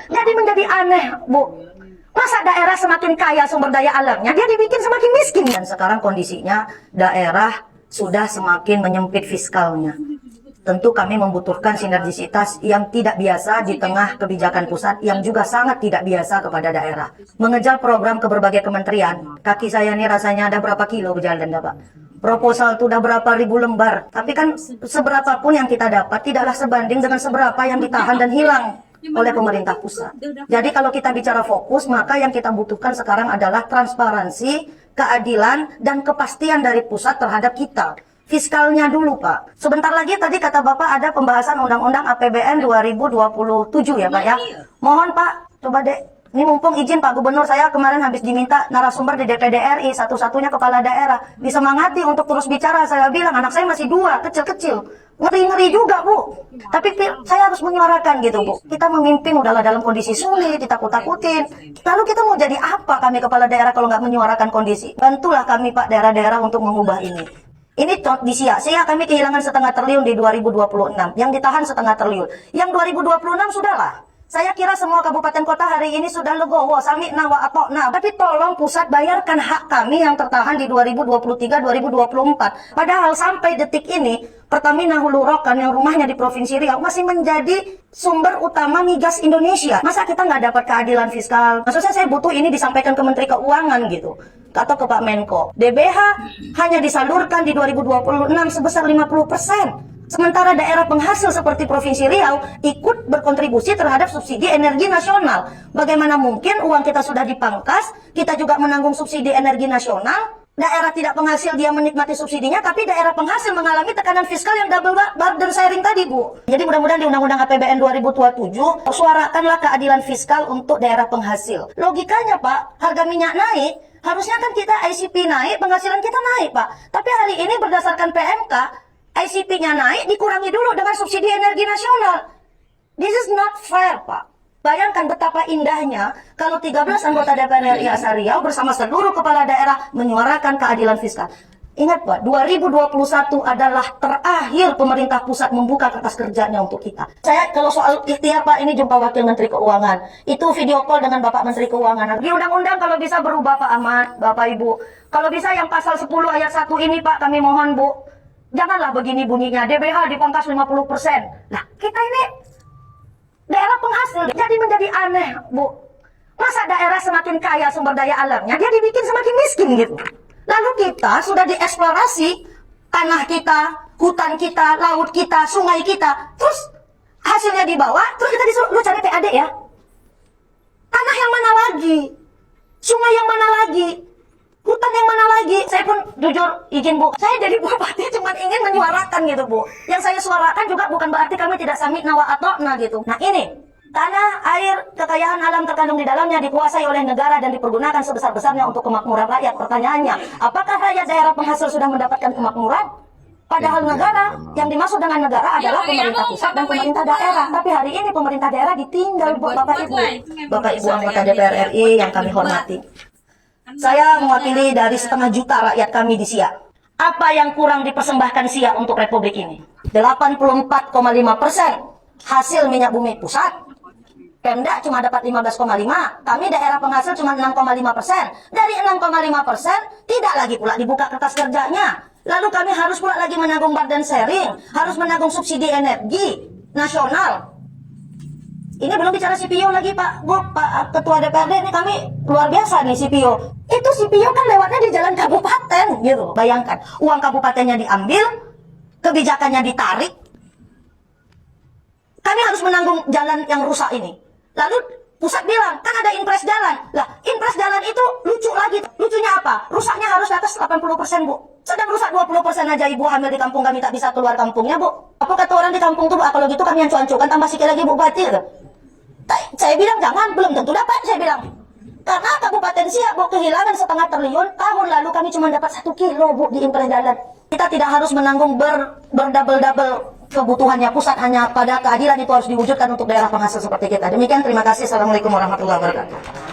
Jadi menjadi aneh, Bu. Masa daerah semakin kaya sumber daya alamnya, dia dibikin semakin miskin. Dan sekarang kondisinya daerah sudah semakin menyempit fiskalnya. Tentu kami membutuhkan sinergisitas yang tidak biasa di tengah kebijakan pusat yang juga sangat tidak biasa kepada daerah. Mengejar program ke berbagai kementerian, kaki saya ini rasanya ada berapa kilo berjalan, Pak. Proposal itu udah berapa ribu lembar, tapi kan seberapa pun yang kita dapat tidaklah sebanding dengan seberapa yang ditahan dan hilang oleh pemerintah pusat. Jadi kalau kita bicara fokus, maka yang kita butuhkan sekarang adalah transparansi, keadilan, dan kepastian dari pusat terhadap kita. Fiskalnya dulu, Pak. Sebentar lagi tadi kata Bapak ada pembahasan Undang-Undang APBN 2027 ya, Pak ya. Mohon Pak, coba deh. Ini mumpung izin Pak Gubernur, saya kemarin habis diminta narasumber di DPD RI, satu-satunya kepala daerah. Disemangati untuk terus bicara, saya bilang anak saya masih 2, kecil-kecil. Ngeri-ngeri juga, Bu. Tapi saya harus menyuarakan gitu, Bu. Kita memimpin udahlah dalam kondisi sulit, ditakut-takutin. Lalu kita mau jadi apa kami kepala daerah kalau nggak menyuarakan kondisi? Bantulah kami Pak daerah-daerah untuk mengubah ini. Ini di sia-sia kami kehilangan 0,5 triliun di 2026. Yang ditahan 0,5 triliun. Yang 2026 sudahlah. Saya kira semua kabupaten kota hari ini sudah legowo, sami'na wa ata'na. Tapi tolong pusat bayarkan hak kami yang tertahan di 2023-2024. Padahal sampai detik ini, Pertamina Hulu Rokan yang rumahnya di Provinsi Riau masih menjadi sumber utama migas Indonesia. Masa kita nggak dapat keadilan fiskal? Maksudnya saya butuh ini disampaikan ke Menteri Keuangan gitu. Atau ke Pak Menko. DBH hanya disalurkan di 2026 sebesar 50%. Sementara daerah penghasil seperti Provinsi Riau ikut berkontribusi terhadap subsidi energi nasional. Bagaimana mungkin uang kita sudah dipangkas, kita juga menanggung subsidi energi nasional, daerah tidak penghasil dia menikmati subsidinya, tapi daerah penghasil mengalami tekanan fiskal yang double burden sharing tadi, Bu. Jadi mudah-mudahan di Undang-Undang APBN 2027, suarakanlah keadilan fiskal untuk daerah penghasil. Logikanya, Pak, harga minyak naik, harusnya kan kita ICP naik, penghasilan kita naik, Pak. Tapi hari ini berdasarkan PMK, ICP-nya naik, dikurangi dulu dengan subsidi energi nasional. This is not fair, Pak. Bayangkan betapa indahnya kalau 13 anggota DPR RI asal Riau bersama seluruh kepala daerah menyuarakan keadilan fiskal. Ingat, Pak, 2021 adalah terakhir pemerintah pusat membuka kertas kerjanya untuk kita. Saya kalau soal ikhtiar, Pak, ini jumpa Wakil Menteri Keuangan. Itu video call dengan Bapak Menteri Keuangan. Di undang-undang kalau bisa berubah, Pak Ahmad, Bapak Ibu. Kalau bisa yang pasal 10 ayat 1 ini, Pak, kami mohon, Bu. Janganlah begini bunyinya, DBH dipangkas 50%. Nah, kita ini daerah penghasil, jadi menjadi aneh, Bu. Masa daerah semakin kaya sumber daya alamnya, dia dibikin semakin miskin gitu. Lalu kita sudah dieksplorasi, tanah kita, hutan kita, laut kita, sungai kita, terus hasilnya dibawa, terus kita disuruh, lu cari PAD ya. Tanah yang mana lagi? Sungai yang mana lagi? Hutan yang mana lagi? Saya pun jujur izin, Bu, saya jadi bupati cuma ingin menyuarakan gitu, Bu. Yang saya suarakan juga bukan berarti kami tidak sami'na wa ata'na gitu. Nah ini, tanah, air, kekayaan alam terkandung di dalamnya dikuasai oleh negara dan dipergunakan sebesar-besarnya untuk kemakmuran rakyat. Pertanyaannya, apakah rakyat daerah penghasil sudah mendapatkan kemakmuran? Padahal negara, yang dimaksud dengan negara adalah pemerintah pusat dan pemerintah daerah. Tapi hari ini pemerintah daerah ditinggal, Bu, Bapak Ibu. Bapak Ibu anggota DPR RI yang kami hormati. Saya mewakili dari 500 juta rakyat kami di Siak. Apa yang kurang dipersembahkan Siak untuk Republik ini? 84,5% hasil minyak bumi pusat. Pemda cuma dapat 15,5%. Kami daerah penghasil cuma 6,5%. Dari 6,5% tidak lagi pula dibuka kertas kerjanya. Lalu kami harus pula lagi menanggung burden sharing, harus menanggung subsidi energi nasional. Ini belum bicara CPO lagi, Pak. Bu, Pak Ketua DPRD ini kami luar biasa nih CPO. Itu CPO kan lewatnya di jalan kabupaten gitu. Bayangkan, uang kabupatennya diambil, kebijakannya ditarik. Kami harus menanggung jalan yang rusak ini. Lalu pusat bilang, kan ada impres jalan. Lah, impres jalan itu lucu lagi. Lucunya apa? Rusaknya harus di atas 80%, Bu. Sedang rusak 20% aja ibu hamil di kampung kami tak bisa keluar kampungnya, Bu. Apa kata orang di kampung tuh, Bu? Kalau gitu kami yang cuan-cuan tambah sikit lagi, Bu, batil. Saya bilang jangan, belum tentu dapat, saya bilang. Karena Kabupaten Siak, Bu, kehilangan 0,5 triliun. Tahun lalu kami cuma dapat 1 kilo, Bu, di impres jalan. Kita tidak harus menanggung berdouble-double kebutuhannya pusat, hanya pada keadilan itu harus diwujudkan untuk daerah penghasil seperti kita. Demikian, terima kasih. Assalamualaikum warahmatullahi wabarakatuh.